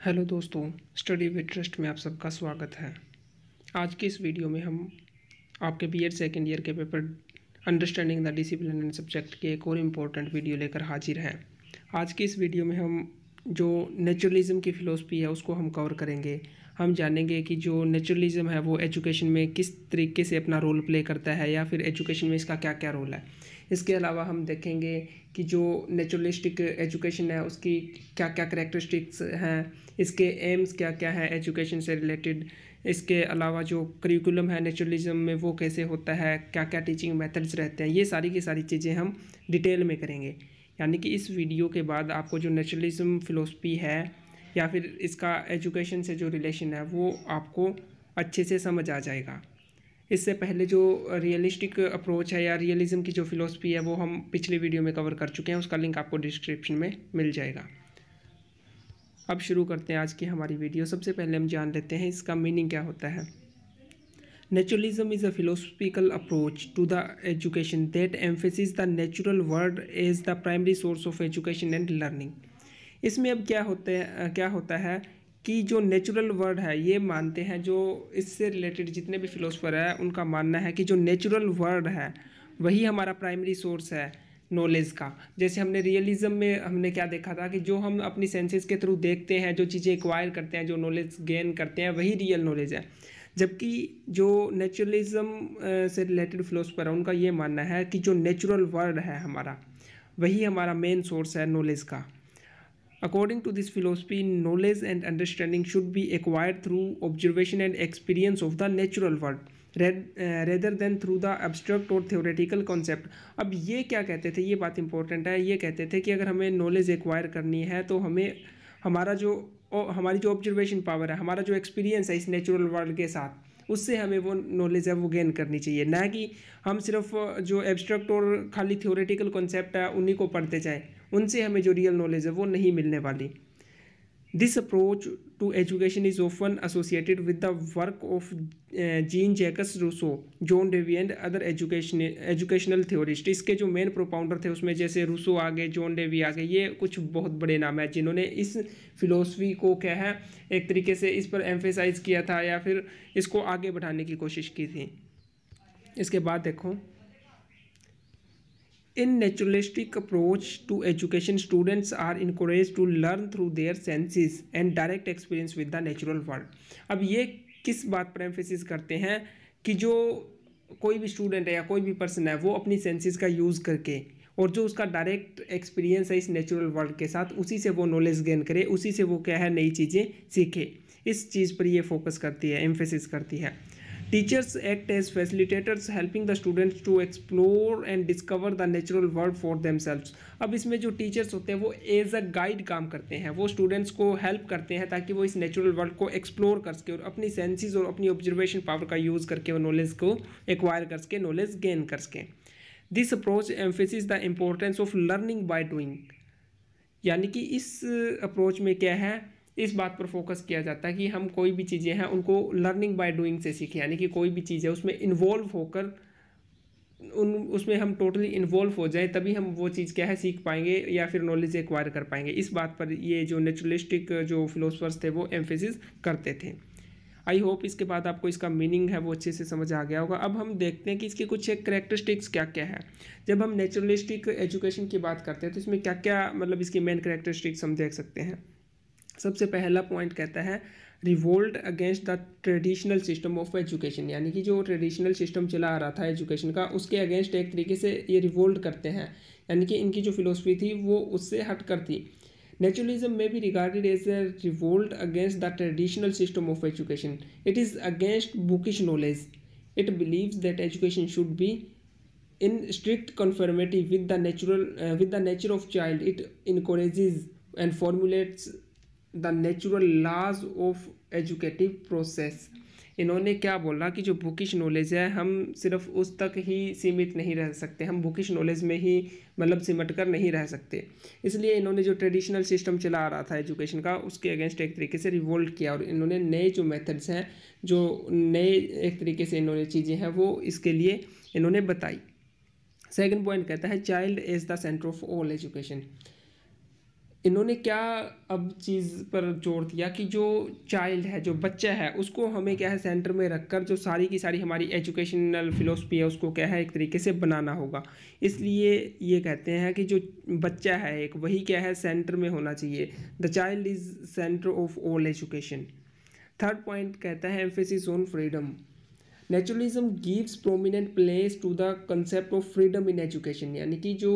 Hello दोस्तों, study with trust में आप सबका स्वागत है। आज की इस वीडियो में हम आपके बीएड सेकेंड ईयर के paper understanding the discipline and subject के एक और इम्पोर्टेंट वीडियो लेकर हाजिर हैं। आज की इस वीडियो में हम जो नेचुरलिज्म की फ़िलोसफी है उसको हम कवर करेंगे। हम जानेंगे कि जो नेचुरलिज्म है वो एजुकेशन में किस तरीके से अपना रोल प्ले करता है या फिर एजुकेशन में इसका क्या क्या रोल है। इसके अलावा हम देखेंगे कि जो नेचुरलिस्टिक एजुकेशन है उसकी क्या क्या करैक्टरिस्टिक्स हैं, इसके एम्स क्या क्या है एजुकेशन से रिलेटेड। इसके अलावा जो करिकुलम है नेचुरलिज्म में वो कैसे होता है, क्या क्या टीचिंग मेथड्स रहते हैं, ये सारी की सारी चीज़ें हम डिटेल में करेंगे। यानी कि इस वीडियो के बाद आपको जो नेचुरलिज्म फ़िलोसफी है या फिर इसका एजुकेशन से जो रिलेशन है वो आपको अच्छे से समझ आ जाएगा। इससे पहले जो रियलिस्टिक अप्रोच है या रियलिज़म की जो फ़िलोसफी है वो हम पिछली वीडियो में कवर कर चुके हैं, उसका लिंक आपको डिस्क्रिप्शन में मिल जाएगा। अब शुरू करते हैं आज की हमारी वीडियो। सबसे पहले हम जान लेते हैं इसका मीनिंग क्या होता है। Naturalism is a philosophical approach to the education that emphasizes the natural world as the primary source of education and learning। इसमें अब क्या होता है कि जो नेचुरल वर्ड है ये मानते हैं, जो इससे रिलेटेड जितने भी फिलोसफर है उनका मानना है कि जो नेचुरल वर्ड है वही हमारा प्राइमरी सोर्स है नॉलेज का। जैसे हमने रियलिज्म में हमने क्या देखा था कि जो हम अपनी सेंसेस के थ्रू देखते हैं, जो चीज़ें एक्वायर करते हैं, जो नॉलेज गेन करते हैं वही रियल नॉलेज है। जबकि जो नेचुरलिज्म से रिलेटेड फिलोसफर है उनका ये मानना है कि जो नेचुरल वर्ड है हमारा वही हमारा मेन सोर्स है नॉलेज का। According to this philosophy, knowledge and understanding should be acquired through observation and experience of the natural world rather than through the abstract or theoretical concept। अब ये क्या कहते थे, ये बात इंपॉर्टेंट है। ये कहते थे कि अगर हमें नॉलेज एक्वायर करनी है तो हमें हमारी जो ऑब्जर्वेशन पावर है, हमारा जो एक्सपीरियंस है इस नेचुरल वर्ल्ड के साथ, उससे हमें वो नॉलेज है वो गेन करनी चाहिए, ना कि हम सिर्फ जो एब्स्ट्रैक्ट और खाली थियोरेटिकल कॉन्सेप्ट है उन्हीं को पढ़ते जाएं। उनसे हमें जो रियल नॉलेज है वो नहीं मिलने वाली। This approach to education is often associated with the work of Jean Jacques Rousseau, John Dewey and other educational theorist. इसके जो मेन प्रोपाउंडर थे उसमें जैसे रूसो आ गए, जॉन डेवी आ गए, ये कुछ बहुत बड़े नाम हैं जिन्होंने इस फिलोसफी को क्या है एक तरीके से इस पर एम्फेसाइज किया था या फिर इसको आगे बढ़ाने की कोशिश की थी। इसके बाद देखो, in naturalistic approach to education, students are encouraged to learn through their senses and direct experience with the natural world। अब ये किस बात पर एम्फेसिस करते हैं कि जो कोई भी स्टूडेंट है या कोई भी पर्सन है वो अपनी सेंसेस का यूज़ करके और जो उसका डायरेक्ट एक्सपीरियंस है इस नेचुरल वर्ल्ड के साथ, उसी से वो नॉलेज गेन करे, उसी से वो क्या है नई चीज़ें सीखे। इस चीज़ पर ये फोकस करती है, एम्फेसिस करती है। Teachers act as facilitators, helping the students to explore and discover the natural world for themselves। अब इसमें जो टीचर्स होते हैं वो एज अ गाइड काम करते हैं, वो स्टूडेंट्स को हेल्प करते हैं ताकि वो इस नेचुरल वर्ल्ड को एक्सप्लोर कर सके और अपनी सेंसेस और अपनी ऑब्जर्वेशन पावर का यूज़ करके वो नॉलेज को एक्वायर कर सके, नॉलेज गेन कर सकें। This approach emphasis the importance of learning by doing. यानी कि इस अप्रोच में क्या है, इस बात पर फोकस किया जाता है कि हम कोई भी चीज़ें हैं उनको लर्निंग बाय डूइंग से सीखें। यानी कि कोई भी चीज़ है उसमें इन्वॉल्व होकर उसमें हम टोटली इन्वॉल्व हो जाएं, तभी हम वो चीज़ क्या है सीख पाएंगे या फिर नॉलेज एक्वायर कर पाएंगे। इस बात पर ये जो नेचुरलिस्टिक जो फिलोसफर्स थे वो एम्फेसिस करते थे। आई होप इसके बाद आपको इसका मीनिंग है वो अच्छे से समझ आ गया होगा। अब हम देखते हैं कि इसकी कुछ एक करेक्टरिस्टिक्स क्या क्या है। जब हम नेचुरलिस्टिक एजुकेशन की बात करते हैं तो इसमें क्या क्या मतलब इसकी मेन करेक्टरिस्टिक्स हम देख सकते हैं। सबसे पहला पॉइंट कहता है revolt against the traditional system of education. यानी कि जो ट्रेडिशनल सिस्टम चला आ रहा था एजुकेशन का उसके अगेंस्ट एक तरीके से ये रिवोल्ट करते हैं, यानी कि इनकी जो फिलोसफी थी वो उससे हट कर थी। नेचुरलिज्म में भी regarded as a revolt against the traditional system of education. It is against bookish knowledge. It believes that education should be in strict conformity with the nature of child। It encourages and formulates the natural laws of educative process। इन्होंने क्या बोला कि जो bookish knowledge है हम सिर्फ उस तक ही सीमित नहीं रह सकते, हम बुकिश नॉलेज में ही मतलब सिमट कर नहीं रह सकते। इसलिए इन्होंने जो ट्रेडिशनल सिस्टम चला आ रहा था एजुकेशन का उसके अगेंस्ट एक तरीके से रिवोल्ट किया और इन्होंने नए जो मेथड्स हैं, जो नए एक तरीके से इन्होंने चीज़ें हैं वो इसके लिए इन्होंने बताई। सेकंड पॉइंट कहता है child is the centre of all education. इन्होंने क्या अब चीज़ पर जोर दिया कि जो चाइल्ड है, जो बच्चा है, उसको हमें क्या है सेंटर में रखकर जो सारी की सारी हमारी एजुकेशनल फिलोसफी है उसको क्या है एक तरीके से बनाना होगा। इसलिए ये कहते हैं कि जो बच्चा है एक, वही क्या है सेंटर में होना चाहिए। The child is centre of all education. Third point कहता है emphasis on freedom. Naturalism gives prominent place to the concept of freedom in education, यानी कि जो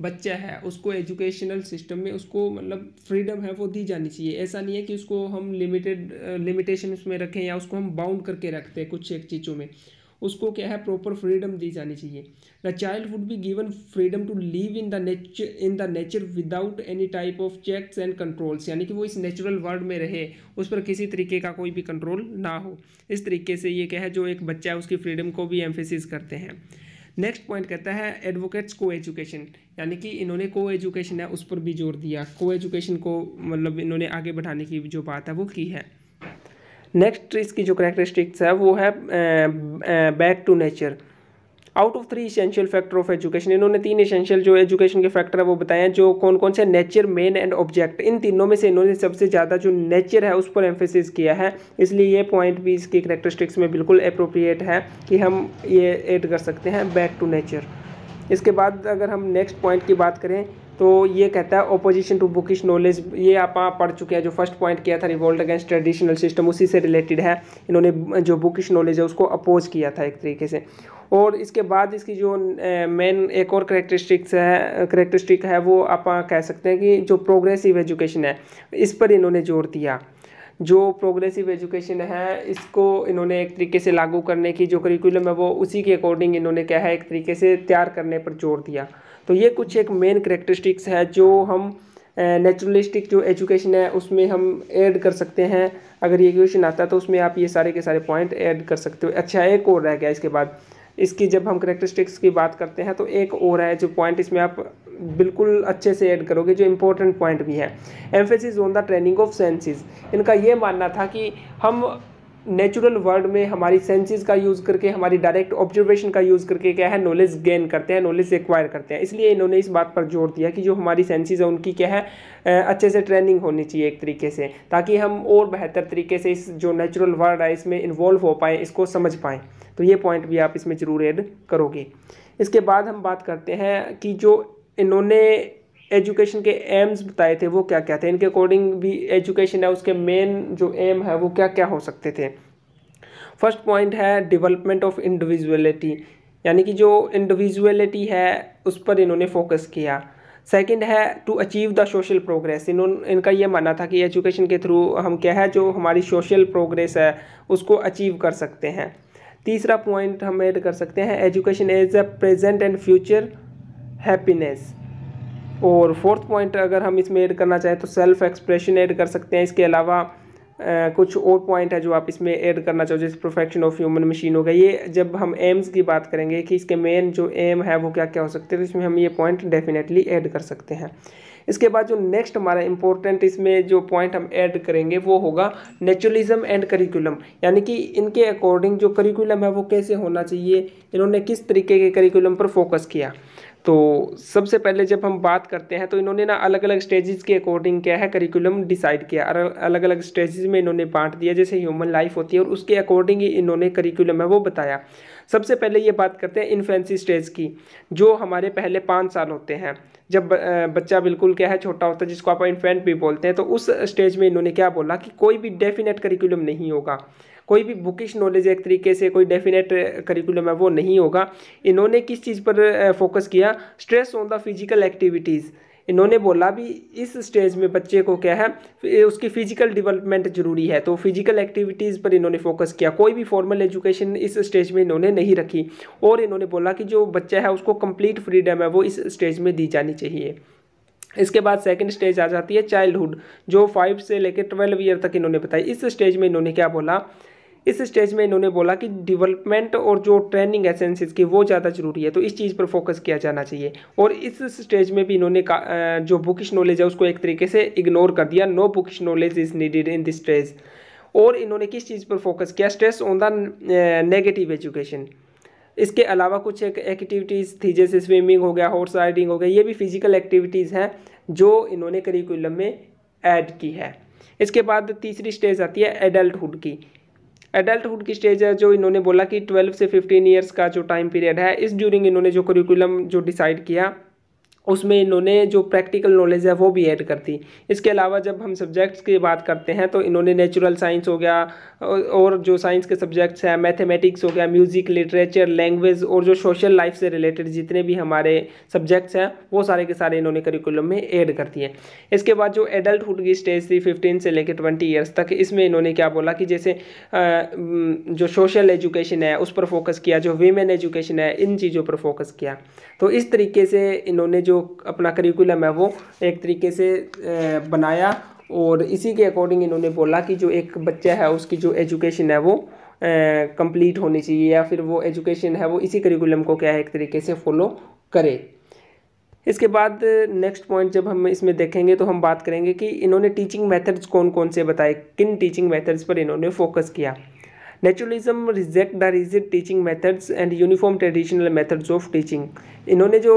बच्चा है उसको एजुकेशनल सिस्टम में उसको मतलब फ्रीडम है वो दी जानी चाहिए। ऐसा नहीं है कि उसको हम लिमिटेशन उसमें रखें या उसको हम बाउंड करके रखते हैं कुछ एक चीज़ों में। उसको क्या है प्रॉपर फ्रीडम दी जानी चाहिए। The child would be given freedom to live in the nature without any type of checks and controls, यानी कि वो इस नेचुरल वर्ल्ड में रहे, उस पर किसी तरीके का कोई भी कंट्रोल ना हो। इस तरीके से ये क्या है जो एक बच्चा है उसकी फ्रीडम को भी एम्फेसिस करते हैं। नेक्स्ट पॉइंट कहता है एडवोकेट्स को एजुकेशन, यानी कि इन्होंने को एजुकेशन है उस पर भी जोर दिया। को एजुकेशन को मतलब इन्होंने आगे बढ़ाने की जो बात है वो की है। नेक्स्ट इसकी जो करेक्टरिस्टिक्स है वो है back to nature. Out of 3 essential factor of education, इन्होंने 3 इसेंशियल जो एजुकेशन के फैक्टर है वो बताए हैं। जो कौन कौन से, नेचर, मेन एंड ऑब्जेक्ट। इन तीनों में से इन्होंने सबसे ज़्यादा जो नेचर है उस पर एम्फेसिस किया है, इसलिए ये पॉइंट भी इसकी करेक्टरिस्टिक्स में बिल्कुल अप्रोप्रिएट है कि हम ये ऐड कर सकते हैं बैक टू नेचर। इसके बाद अगर हम नेक्स्ट पॉइंट की बात करें तो ये कहता है ओपोजिशन टू बुकिश नॉलेज। ये आप पढ़ चुके हैं, जो फर्स्ट पॉइंट किया था रिवोल्ट अगेंस्ट ट्रेडिशनल सिस्टम, उसी से रिलेटेड है। इन्होंने जो बुकिश नॉलेज है उसको अपोज किया था एक तरीके से। और इसके बाद इसकी जो मेन एक और करेक्टरिस्टिक है वो आप कह सकते हैं कि जो प्रोग्रेसिव एजुकेशन है इस पर इन्होंने जोर दिया। जो प्रोग्रेसिव एजुकेशन है इसको इन्होंने एक तरीके से लागू करने की जो करिकुलम है वो उसी के अकॉर्डिंग इन्होंने क्या है एक तरीके से तैयार करने पर जोर दिया। तो ये कुछ एक मेन करेक्टरिस्टिक्स है जो हम नेचुरलिस्टिक जो एजुकेशन है उसमें हम ऐड कर सकते हैं। अगर ये क्वेश्चन आता है तो उसमें आप ये सारे के सारे पॉइंट ऐड कर सकते हो। अच्छा, एक और रह गया इसके बाद, इसकी जब हम करेक्टरिस्टिक्स की बात करते हैं तो एक और है जो पॉइंट इसमें आप बिल्कुल अच्छे से ऐड करोगे, जो इंपॉर्टेंट पॉइंट भी है। Emphasis on the training of senses. इनका ये मानना था कि हम नेचुरल वर्ल्ड में हमारी सेंसेस का यूज़ करके, हमारी डायरेक्ट ऑब्जर्वेशन का यूज़ करके क्या है नॉलेज गेन करते हैं, नॉलेज एक्वायर करते हैं। इसलिए इन्होंने इस बात पर जोर दिया कि जो हमारी सेंसेस है उनकी क्या है अच्छे से ट्रेनिंग होनी चाहिए एक तरीके से, ताकि हम और बेहतर तरीके से इस जो नेचुरल वर्ल्ड है इसमें इन्वॉल्व हो पाएँ, इसको समझ पाएँ। तो ये पॉइंट भी आप इसमें ज़रूर ऐड करोगे। इसके बाद हम बात करते हैं कि जो इन्होंने एजुकेशन के एम्स बताए थे वो क्या क्या थे। इनके अकॉर्डिंग भी एजुकेशन है उसके मेन जो एम है वो क्या क्या हो सकते थे। फर्स्ट पॉइंट है डेवलपमेंट ऑफ इंडिविजुअलिटी, यानी कि जो इंडिविजुअलिटी है उस पर इन्होंने फोकस किया। सेकंड है to achieve the social progress. इनका ये मानना था कि एजुकेशन के थ्रू हम क्या है जो हमारी सोशल प्रोग्रेस है उसको अचीव कर सकते हैं। तीसरा पॉइंट हम ऐड कर सकते हैं education as a present and future happiness. और फोर्थ पॉइंट अगर हम इसमें ऐड करना चाहें तो सेल्फ एक्सप्रेशन ऐड कर सकते हैं। इसके अलावा कुछ और पॉइंट है जो आप इसमें ऐड करना चाहो, जैसे परफेक्शन ऑफ ह्यूमन मशीन हो गया। ये जब हम एम्स की बात करेंगे कि इसके मेन जो एम है वो क्या क्या हो सकते हैं, तो इसमें हम ये पॉइंट डेफिनेटली ऐड कर सकते हैं। इसके बाद जो नेक्स्ट हमारा इंपॉर्टेंट इसमें जो पॉइंट हम ऐड करेंगे वो होगा नेचुरलिज्म एंड करिकुलम, यानी कि इनके अकॉर्डिंग जो करिकुलम है वो कैसे होना चाहिए, इन्होंने किस तरीके के करिकुलम पर फोकस किया। तो सबसे पहले जब हम बात करते हैं तो इन्होंने ना अलग अलग स्टेजेस के अकॉर्डिंग क्या है करिकुलम डिसाइड किया, अलग अलग स्टेजेस में इन्होंने बांट दिया, जैसे ह्यूमन लाइफ होती है और उसके अकॉर्डिंग ही इन्होंने करिकुलम है वो बताया। सबसे पहले ये बात करते हैं इन्फेंसी स्टेज की, जो हमारे पहले 5 साल होते हैं, जब बच्चा बिल्कुल क्या है छोटा होता है, जिसको आप इन्फेंट भी बोलते हैं। तो उस स्टेज में इन्होंने क्या बोला कि कोई भी डेफिनेट करिकुलम नहीं होगा, कोई भी बुकिश नॉलेज एक तरीके से कोई डेफिनेट करिकुलम है वो नहीं होगा। इन्होंने किस चीज़ पर फोकस किया, stress on the physical activities. इन्होंने बोला भी इस स्टेज में बच्चे को क्या है उसकी फिजिकल डेवलपमेंट जरूरी है, तो फिजिकल एक्टिविटीज़ पर इन्होंने फोकस किया। कोई भी फॉर्मल एजुकेशन इस स्टेज में इन्होंने नहीं रखी। और इन्होंने बोला कि जो बच्चा है उसको कंप्लीट फ्रीडम है वो इस स्टेज में दी जानी चाहिए। इसके बाद सेकंड स्टेज आ जाती है चाइल्डहुड, जो 5 से लेकर 12 ईयर तक इन्होंने बताई। इस स्टेज में इन्होंने क्या बोला, इस स्टेज में इन्होंने बोला कि डेवलपमेंट और जो ट्रेनिंग है सेंसेस की वो ज़्यादा जरूरी है, तो इस चीज़ पर फोकस किया जाना चाहिए। और इस स्टेज में भी इन्होंने जो बुकिश नॉलेज है उसको एक तरीके से इग्नोर कर दिया, no bookish knowledge is needed in this stage. और इन्होंने किस चीज़ पर फोकस किया, stress on the negative education. इसके अलावा कुछ एक एक्टिविटीज़ थी, जैसे स्विमिंग हो गया, हॉर्स राइडिंग हो गया, ये भी फिजिकल एक्टिविटीज़ हैं जो इन्होंने करिकुलम में ऐड की है। इसके बाद तीसरी स्टेज आती है एडल्टहुड की। एडल्टहुड की स्टेज है जो इन्होंने बोला कि 12 से 15 ईयर्स का जो टाइम पीरियड है, इस ड्यूरिंग इन्होंने जो करिकुलम जो डिसाइड किया उसमें इन्होंने जो प्रैक्टिकल नॉलेज है वो भी ऐड कर दी। इसके अलावा जब हम सब्जेक्ट्स की बात करते हैं तो इन्होंने नेचुरल साइंस हो गया और जो साइंस के सब्जेक्ट्स हैं, मैथमेटिक्स हो गया, म्यूज़िक, लिटरेचर, लैंग्वेज और जो सोशल लाइफ से रिलेटेड जितने भी हमारे सब्जेक्ट्स हैं वो सारे के सारे इन्होंने करिकुलम में ऐड कर दिए। इसके बाद जो एडल्टहुड की स्टेज थी 15 से लेकर 20 ईयर्स तक, इसमें इन्होंने क्या बोला कि जैसे जो सोशल एजुकेशन है उस पर फोकस किया, जो वीमेन एजुकेशन है इन चीज़ों पर फोकस किया। तो इस तरीके से इन्होंने जो अपना करिकुलम है वो एक तरीके से बनाया और इसी के अकॉर्डिंग इन्होंने बोला कि जो एक बच्चा है उसकी जो एजुकेशन है वो कंप्लीट होनी चाहिए या फिर वो एजुकेशन है वो इसी करिकुलम को क्या है एक तरीके से फॉलो करे। इसके बाद नेक्स्ट पॉइंट जब हम इसमें देखेंगे तो हम बात करेंगे कि इन्होंने टीचिंग मेथड्स कौन कौन से बताए, किन टीचिंग मेथड्स पर इन्होंने फोकस किया। Naturalism reject the rigid teaching methods and uniform traditional methods of teaching. इन्होंने जो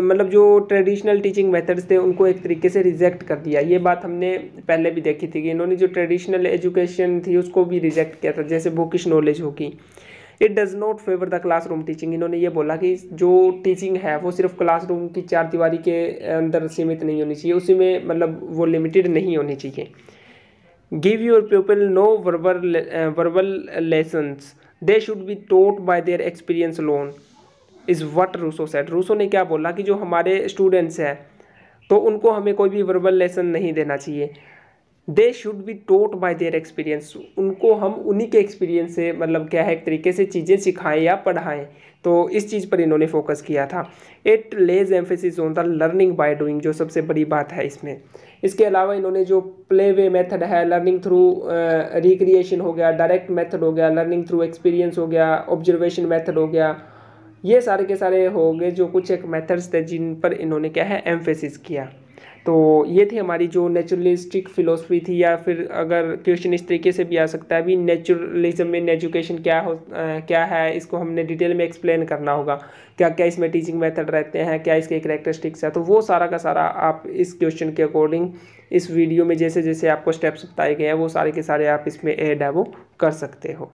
मतलब जो ट्रेडिशनल टीचिंग मेथड्स थे उनको एक तरीके से रिजेक्ट कर दिया। ये बात हमने पहले भी देखी थी कि इन्होंने जो ट्रेडिशनल एजुकेशन थी उसको भी रिजेक्ट किया था, जैसे बुकिश नॉलेज होगी। It does not favour the classroom teaching. इन्होंने ये बोला कि जो टीचिंग है वो सिर्फ क्लासरूम की चार दीवारी के अंदर सीमित नहीं होनी चाहिए, उसी में मतलब वो लिमिटेड नहीं होनी चाहिए। Give your pupil no verbal lessons. They should be taught by their experience alone. Is what Rousseau said. Rousseau ने क्या बोला कि जो हमारे स्टूडेंट्स हैं तो उनको हमें कोई भी वर्बल लेसन नहीं देना चाहिए। They should be taught bye their experience. उनको हम उन्हीं के एक्सपीरियंस से मतलब क्या है एक तरीके से चीज़ें सिखाएं या पढ़ाएं। तो इस चीज़ पर इन्होंने फोकस किया था। It Lay's emphasis on the learning by doing, जो सबसे बड़ी बात है इसमें। इसके अलावा इन्होंने जो प्ले वे मेथड है, लर्निंग थ्रू रिक्रिएशन हो गया, डायरेक्ट मेथड हो गया, लर्निंग थ्रू एक्सपीरियंस हो गया, ऑब्जर्वेशन मेथड हो गया, ये सारे के सारे हो गए जो कुछ एक मेथड्स थे जिन पर इन्होंने क्या है एम्फेसिस किया। तो ये थी हमारी जो नेचुरलिस्टिक फिलोसफी थी, या फिर अगर क्वेश्चन इस तरीके से भी आ सकता है भी नेचुरलिज्म इन एजुकेशन क्या है, इसको हमने डिटेल में एक्सप्लेन करना होगा। क्या क्या इसमें टीचिंग मेथड रहते हैं, क्या इसके कैरेक्टरिस्टिक्स है, तो वो सारा का सारा आप इस क्वेश्चन के अकॉर्डिंग इस वीडियो में जैसे जैसे आपको स्टेप्स बताए गए हैं वो सारे के सारे आप इसमें ऐड है वो कर सकते हो।